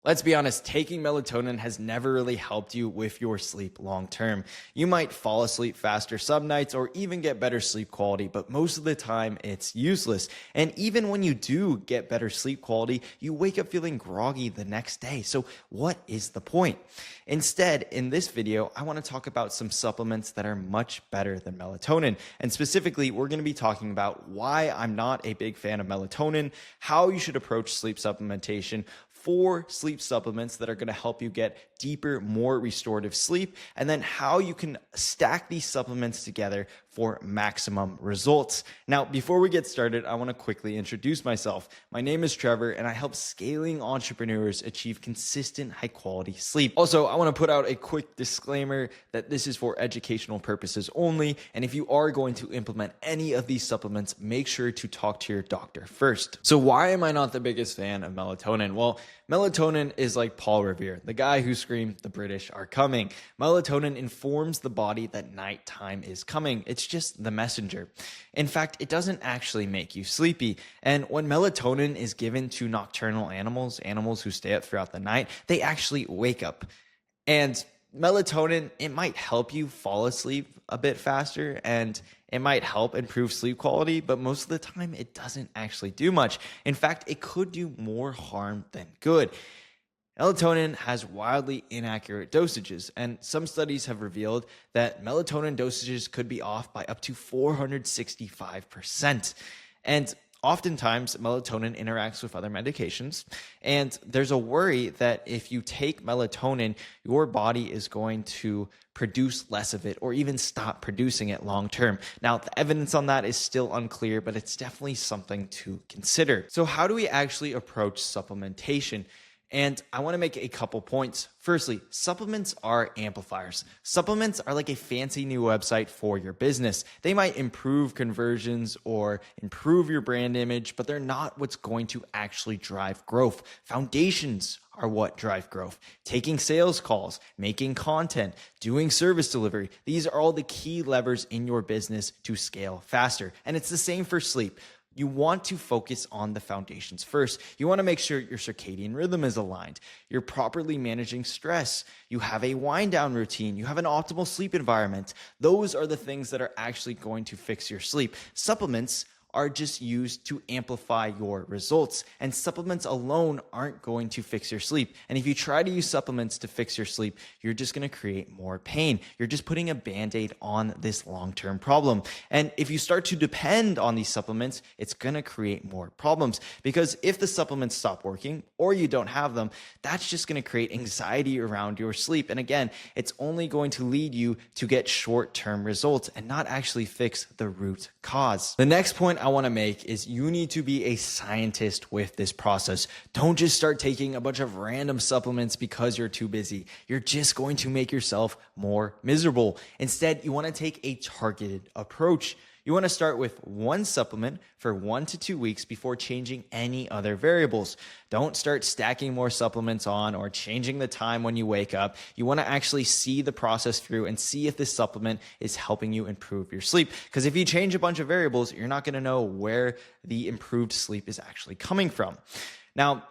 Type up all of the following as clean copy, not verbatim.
Let's be honest, taking melatonin has never really helped you with your sleep long term. You might fall asleep faster some nights or even get better sleep quality, but most of the time it's useless. And even when you do get better sleep quality, you wake up feeling groggy the next day. So what is the point? Instead, in this video, I want to talk about some supplements that are much better than melatonin. And specifically, we're going to be talking about why I'm not a big fan of melatonin, how you should approach sleep supplementation, 4 sleep supplements that are going to help you get deeper, more restorative sleep, and then how you can stack these supplements together for maximum results. Now, before we get started, I want to quickly introduce myself. My name is Trevor, and I help scaling entrepreneurs achieve consistent, high-quality sleep. Also, I want to put out a quick disclaimer that this is for educational purposes only, and if you are going to implement any of these supplements, make sure to talk to your doctor first. So why am I not the biggest fan of melatonin? Well, melatonin is like Paul Revere, the guy who screamed, "The British are coming." Melatonin informs the body that nighttime is coming. It's just the messenger. In fact, it doesn't actually make you sleepy. And when melatonin is given to nocturnal animals who stay up throughout the night, they actually wake up. And melatonin, it might help you fall asleep a bit faster and it might help improve sleep quality, but most of the time it doesn't actually do much. In fact, it could do more harm than good. Melatonin has wildly inaccurate dosages, and some studies have revealed that melatonin dosages could be off by up to 465%. And oftentimes, melatonin interacts with other medications, and there's a worry that if you take melatonin, your body is going to produce less of it or even stop producing it long term. Now, the evidence on that is still unclear, but it's definitely something to consider. So how do we actually approach supplementation? And I want to make a couple points. Firstly, supplements are amplifiers. Supplements are like a fancy new website for your business. They might improve conversions or improve your brand image, but they're not what's going to actually drive growth. Foundations are what drive growth. Taking sales calls, making content, doing service delivery. These are all the key levers in your business to scale faster. And it's the same for sleep. You want to focus on the foundations first. You want to make sure your circadian rhythm is aligned. You're properly managing stress. You have a wind down routine. You have an optimal sleep environment. Those are the things that are actually going to fix your sleep. Supplements are just used to amplify your results, and supplements alone aren't going to fix your sleep. And if you try to use supplements to fix your sleep, you're just going to create more pain. You're just putting a band-aid on this long-term problem. And if you start to depend on these supplements, it's going to create more problems, because if the supplements stop working or you don't have them, that's just going to create anxiety around your sleep. And again, it's only going to lead you to get short-term results and not actually fix the root cause. The next point I want to make is you need to be a scientist with this process. Don't just start taking a bunch of random supplements because you're too busy. You're just going to make yourself more miserable. Instead, you want to take a targeted approach. You want to start with one supplement for 1 to 2 weeks before changing any other variables. Don't start stacking more supplements on or changing the time when you wake up. You want to actually see the process through and see if this supplement is helping you improve your sleep. Because if you change a bunch of variables, you're not going to know where the improved sleep is actually coming from. Now,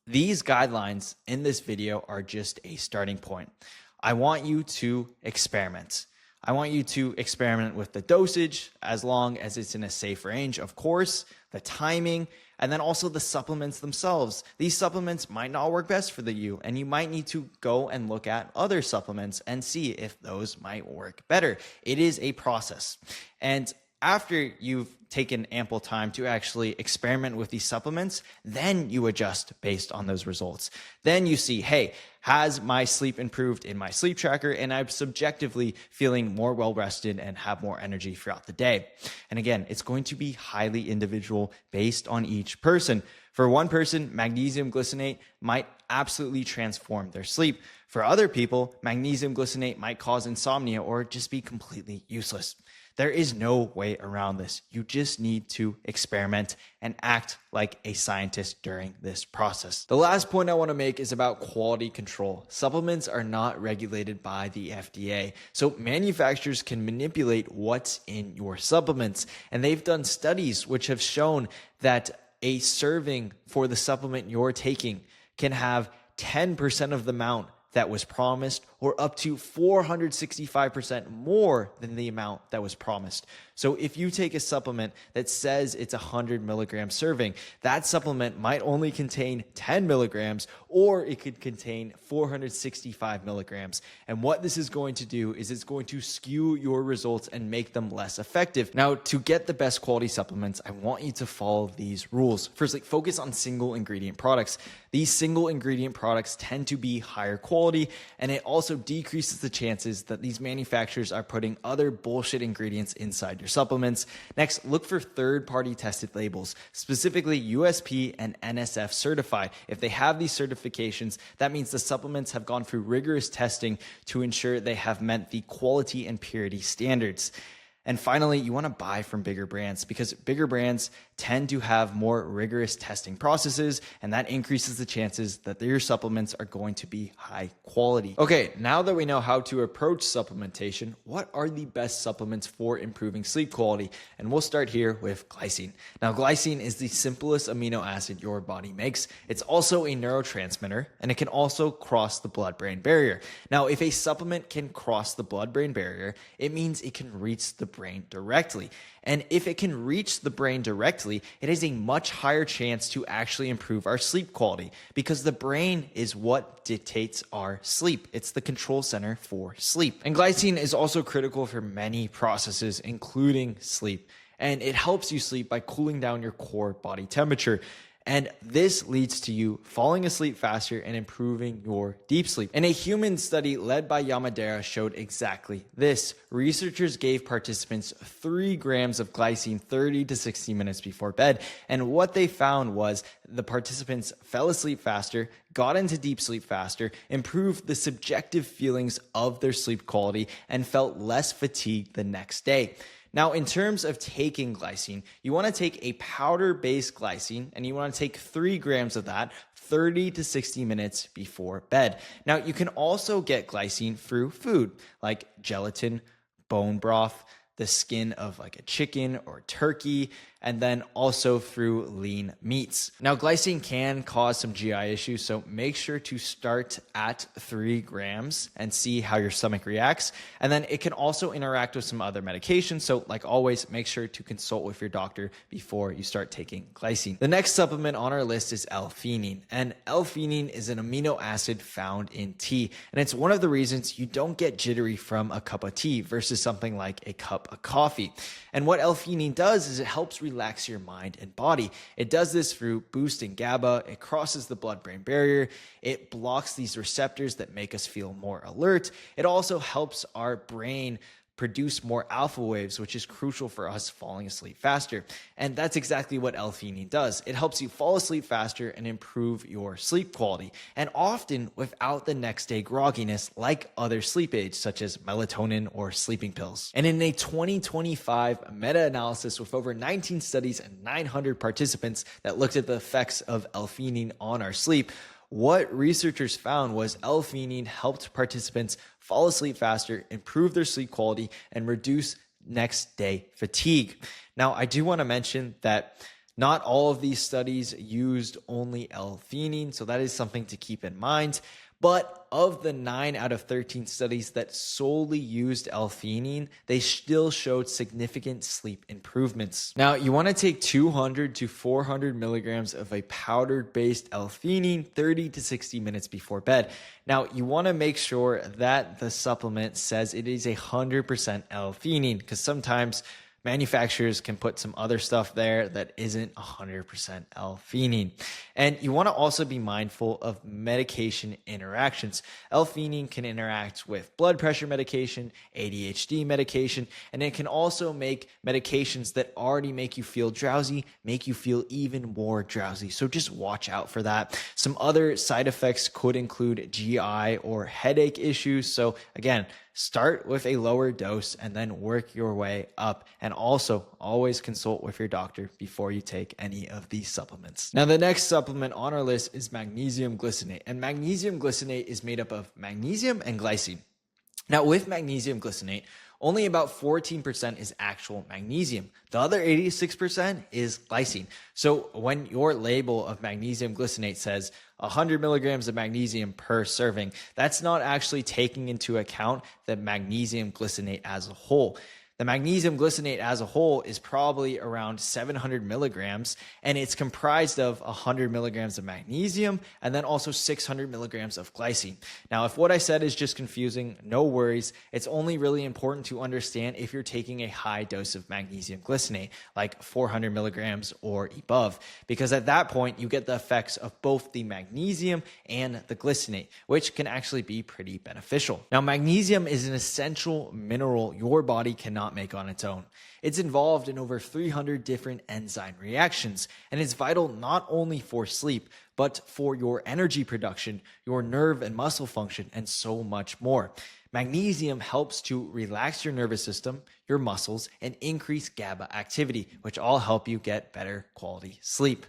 these guidelines in this video are just a starting point. I want you to experiment. I want you to experiment with the dosage as long as it's in a safe range, of course, the timing, and then also the supplements themselves. These supplements might not work best for you, and you might need to go and look at other supplements and see if those might work better. It is a process. And after you've taken ample time to actually experiment with these supplements, then you adjust based on those results. Then you see, hey, has my sleep improved in my sleep tracker? And I'm subjectively feeling more well-rested and have more energy throughout the day. And again, it's going to be highly individual based on each person. For one person, magnesium glycinate might absolutely transform their sleep. For other people, magnesium glycinate might cause insomnia or just be completely useless. There is no way around this. You just need to experiment and act like a scientist during this process. The last point I want to make is about quality control. Supplements are not regulated by the FDA, so manufacturers can manipulate what's in your supplements. And they've done studies which have shown that a serving for the supplement you're taking can have 10% of the amount that was promised, or up to 465% more than the amount that was promised. So if you take a supplement that says it's 100 milligram serving, that supplement might only contain 10 milligrams, or it could contain 465 milligrams. And what this is going to do is it's going to skew your results and make them less effective. Now, to get the best quality supplements, I want you to follow these rules. Firstly, focus on single ingredient products. These single ingredient products tend to be higher quality, and it also decreases the chances that these manufacturers are putting other bullshit ingredients inside your supplements. Next, look for third-party tested labels, specifically USP and NSF certified. If they have these certifications, that means the supplements have gone through rigorous testing to ensure they have met the quality and purity standards. And finally, you want to buy from bigger brands, because bigger brands tend to have more rigorous testing processes, and that increases the chances that your supplements are going to be high quality. Okay, now that we know how to approach supplementation, what are the best supplements for improving sleep quality? And we'll start here with glycine. Now, glycine is the simplest amino acid your body makes. It's also a neurotransmitter, and it can also cross the blood-brain barrier. Now, if a supplement can cross the blood-brain barrier, it means it can reach the brain directly. And if it can reach the brain directly, it has a much higher chance to actually improve our sleep quality, because the brain is what dictates our sleep. It's the control center for sleep. And glycine is also critical for many processes, including sleep. And it helps you sleep by cooling down your core body temperature. And this leads to you falling asleep faster and improving your deep sleep. And a human study led by Yamadera showed exactly this. Researchers gave participants 3 grams of glycine 30 to 60 minutes before bed. And what they found was the participants fell asleep faster, got into deep sleep faster, improved the subjective feelings of their sleep quality, and felt less fatigued the next day. Now, in terms of taking glycine, you want to take a powder-based glycine, and you want to take 3 grams of that 30 to 60 minutes before bed. Now, you can also get glycine through food, like gelatin, bone broth, the skin of like a chicken or turkey, and then also through lean meats. Now, glycine can cause some GI issues, so make sure to start at 3 grams and see how your stomach reacts. And then it can also interact with some other medications, so like always, make sure to consult with your doctor before you start taking glycine. The next supplement on our list is L-Theanine, and L-Theanine is an amino acid found in tea, and it's one of the reasons you don't get jittery from a cup of tea versus something like a cup of coffee. And what L-Theanine does is it helps relax your mind and body. It does this through boosting GABA. It crosses the blood-brain barrier. It blocks these receptors that make us feel more alert. It also helps our brain produce more alpha waves, which is crucial for us falling asleep faster. And that's exactly what L-Theanine does. It helps you fall asleep faster and improve your sleep quality, and often without the next day grogginess like other sleep aids such as melatonin or sleeping pills. And in a 2025 meta-analysis with over 19 studies and 900 participants that looked at the effects of L-Theanine on our sleep, what researchers found was L-Theanine helped participants fall asleep faster, improve their sleep quality, and reduce next day fatigue. Now, I do want to mention that not all of these studies used only L-Theanine, so that is something to keep in mind. But of the 9 out of 13 studies that solely used L-Theanine, they still showed significant sleep improvements. Now, you want to take 200 to 400 milligrams of a powdered-based L-Theanine 30 to 60 minutes before bed. Now, you want to make sure that the supplement says it is 100% L-Theanine, because sometimes manufacturers can put some other stuff there that isn't 100% L-Theanine. And you want to also be mindful of medication interactions. L-Theanine can interact with blood pressure medication, ADHD medication, and it can also make medications that already make you feel drowsy make you feel even more drowsy. So just watch out for that. Some other side effects could include GI or headache issues. So again, start with a lower dose and then work your way up. And also always consult with your doctor before you take any of these supplements. Now, the next supplement on our list is Magnesium Glycinate. And Magnesium Glycinate is made up of magnesium and glycine. Now, with Magnesium Glycinate, Only about 14% is actual magnesium. The other 86% is glycine. So when your label of magnesium glycinate says 100 milligrams of magnesium per serving, that's not actually taking into account the magnesium glycinate as a whole. The magnesium glycinate as a whole is probably around 700 milligrams, and it's comprised of 100 milligrams of magnesium and then also 600 milligrams of glycine. Now, if what I said is just confusing, no worries. It's only really important to understand if you're taking a high dose of magnesium glycinate, like 400 milligrams or above, because at that point, you get the effects of both the magnesium and the glycinate, which can actually be pretty beneficial. Now, magnesium is an essential mineral your body cannot make on its own. It's involved in over 300 different enzyme reactions, and it's vital not only for sleep, but for your energy production, your nerve and muscle function, and so much more. Magnesium helps to relax your nervous system, your muscles, and increase GABA activity, which all help you get better quality sleep.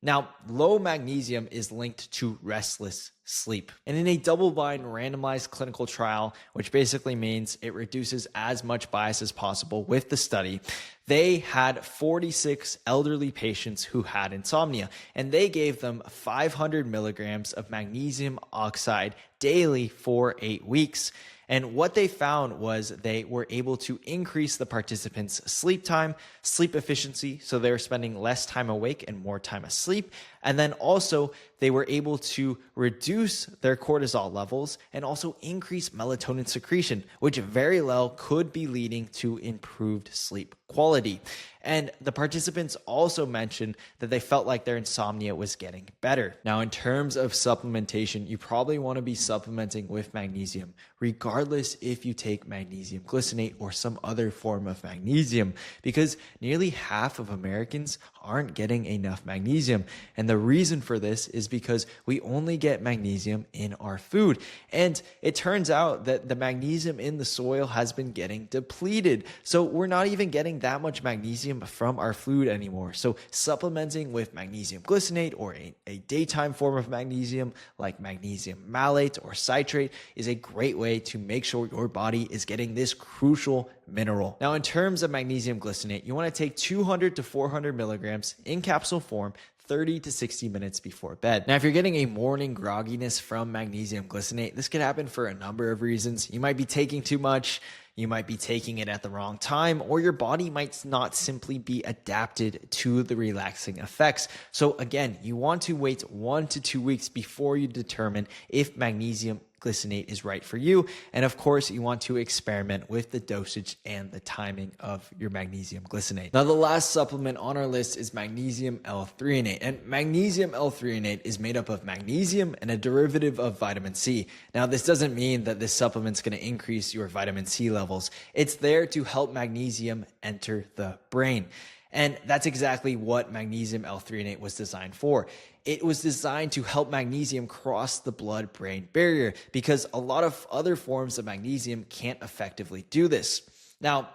Now, low magnesium is linked to restless sleep. And in a double-blind randomized clinical trial, which basically means it reduces as much bias as possible with the study, they had 46 elderly patients who had insomnia, and they gave them 500 milligrams of magnesium oxide daily for 8 weeks. And what they found was they were able to increase the participants' sleep time, sleep efficiency, so they were spending less time awake and more time asleep. And then also they were able to reduce their cortisol levels and also increase melatonin secretion, which very well could be leading to improved sleep quality. And the participants also mentioned that they felt like their insomnia was getting better. Now, in terms of supplementation, you probably want to be supplementing with magnesium, regardless if you take magnesium glycinate or some other form of magnesium, because nearly half of Americans aren't getting enough magnesium. And the reason for this is because we only get magnesium in our food. And it turns out that the magnesium in the soil has been getting depleted. So we're not even getting that much magnesium from our food anymore. So supplementing with magnesium glycinate or a daytime form of magnesium like magnesium malate or citrate is a great way to make sure your body is getting this crucial mineral. Now, in terms of magnesium glycinate, you want to take 200 to 400 milligrams in capsule form 30 to 60 minutes before bed. Now, if you're getting a morning grogginess from magnesium glycinate, this could happen for a number of reasons. You might be taking too much, you might be taking it at the wrong time, or your body might not simply be adapted to the relaxing effects. So again, you want to wait 1 to 2 weeks before you determine if magnesium glycinate is right for you. And of course, you want to experiment with the dosage and the timing of your magnesium glycinate. Now, the last supplement on our list is Magnesium L-Threonate. And Magnesium L-Threonate is made up of magnesium and a derivative of vitamin C. Now, this doesn't mean that this supplement's going to increase your vitamin C levels. It's there to help magnesium enter the brain. And that's exactly what Magnesium L-Threonate was designed for. It was designed to help magnesium cross the blood-brain barrier because a lot of other forms of magnesium can't effectively do this. Now,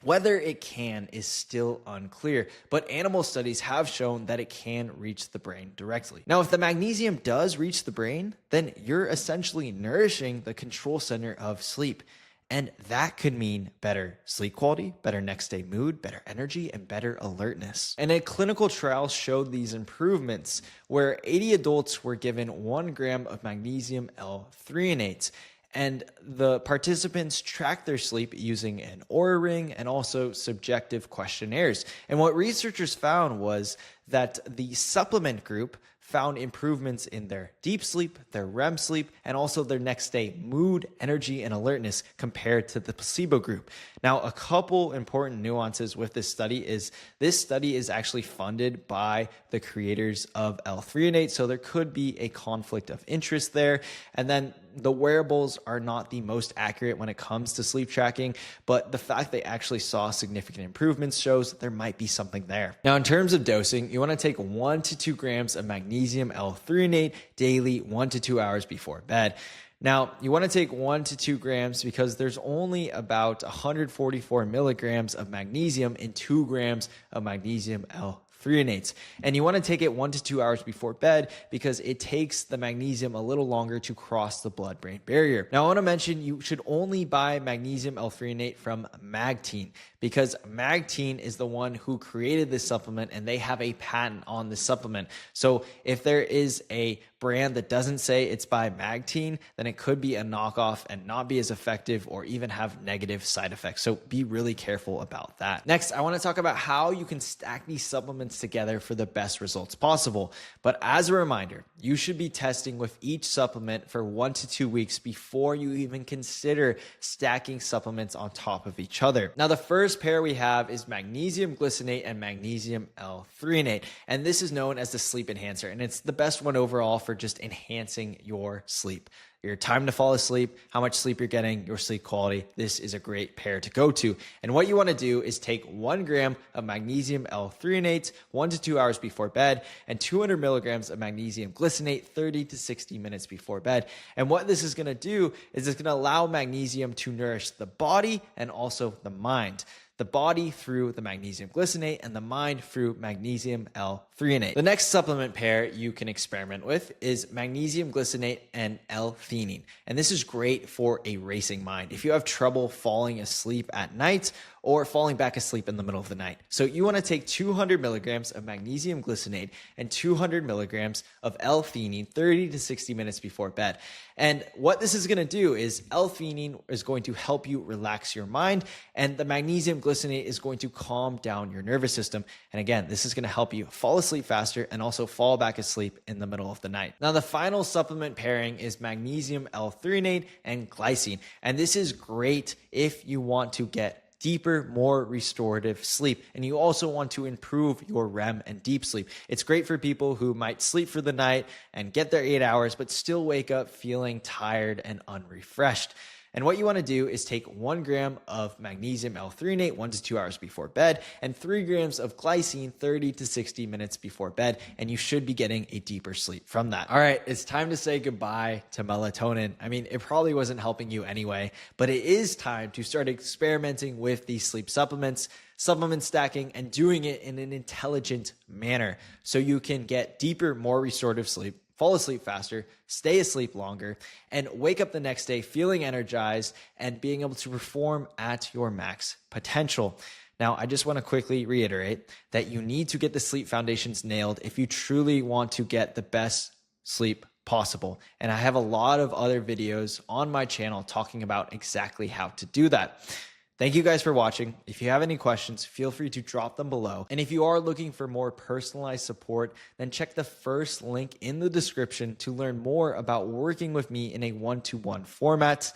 whether it can is still unclear, but animal studies have shown that it can reach the brain directly. Now, if the magnesium does reach the brain, then you're essentially nourishing the control center of sleep. And that could mean better sleep quality, better next day mood, better energy, and better alertness. And a clinical trial showed these improvements where 80 adults were given 1 gram of magnesium L-Threonate. And the participants tracked their sleep using an Oura ring and also subjective questionnaires. And what researchers found was that the supplement group found improvements in their deep sleep, their REM sleep, and also their next day mood, energy, and alertness compared to the placebo group. Now, a couple important nuances with this study is actually funded by the creators of L-Threonate, so there could be a conflict of interest there. And then the wearables are not the most accurate when it comes to sleep tracking, but the fact they actually saw significant improvements shows that there might be something there. Now, in terms of dosing, you want to take 1 to 2 grams of magnesium L-Threonate daily 1 to 2 hours before bed. Now, you want to take 1 to 2 grams because there's only about 144 milligrams of magnesium in 2 grams of magnesium L-Threonate. L-Threonates. And you want to take it 1 to 2 hours before bed because it takes the magnesium a little longer to cross the blood-brain barrier. Now, I want to mention you should only buy Magnesium L-Threonate from Magtein because Magtein is the one who created this supplement and they have a patent on this supplement. So if there is a brand that doesn't say it's by Magtein, then it could be a knockoff and not be as effective or even have negative side effects. So be really careful about that. Next, I want to talk about how you can stack these supplements together for the best results possible. But as a reminder, you should be testing with each supplement for 1 to 2 weeks before you even consider stacking supplements on top of each other. Now, the first pair we have is Magnesium Glycinate and Magnesium L-Threonate. And this is known as the sleep enhancer. And it's the best one overall for just enhancing your sleep. Your time to fall asleep, how much sleep you're getting, your sleep quality. This is a great pair to go to. And what you want to do is take 1 gram of Magnesium L-Threonate 1 to 2 hours before bed and 200 milligrams of Magnesium Glycinate 30 to 60 minutes before bed. And what this is going to do is it's going to allow magnesium to nourish the body and also the mind. The body through the magnesium glycinate and the mind through magnesium L-Threonate. The next supplement pair you can experiment with is magnesium glycinate and L-Theanine. And this is great for a racing mind. If you have trouble falling asleep at night or falling back asleep in the middle of the night. So you want to take 200 milligrams of magnesium glycinate and 200 milligrams of L-Theanine 30 to 60 minutes before bed. And what this is going to do is L-Theanine is going to help you relax your mind, and the magnesium glycinate is going to calm down your nervous system. And again, this is going to help you fall asleep faster and also fall back asleep in the middle of the night. Now, the final supplement pairing is magnesium L-Threonate and Glycine. And this is great if you want to get deeper, more restorative sleep. And you also want to improve your REM and deep sleep. It's great for people who might sleep for the night and get their 8 hours, but still wake up feeling tired and unrefreshed. And what you want to do is take 1 gram of magnesium L-Threonate 1 to 2 hours before bed and 3 grams of glycine 30 to 60 minutes before bed, and you should be getting a deeper sleep from that. All right, it's time to say goodbye to melatonin. I mean, it probably wasn't helping you anyway, but it is time to start experimenting with these sleep supplements, supplement stacking, and doing it in an intelligent manner so you can get deeper, more restorative sleep, fall asleep faster, stay asleep longer, and wake up the next day feeling energized and being able to perform at your max potential. Now, I just want to quickly reiterate that you need to get the sleep foundations nailed if you truly want to get the best sleep possible. And I have a lot of other videos on my channel talking about exactly how to do that. Thank you guys for watching. If you have any questions, feel free to drop them below. And if you are looking for more personalized support, then check the first link in the description to learn more about working with me in a one-to-one format.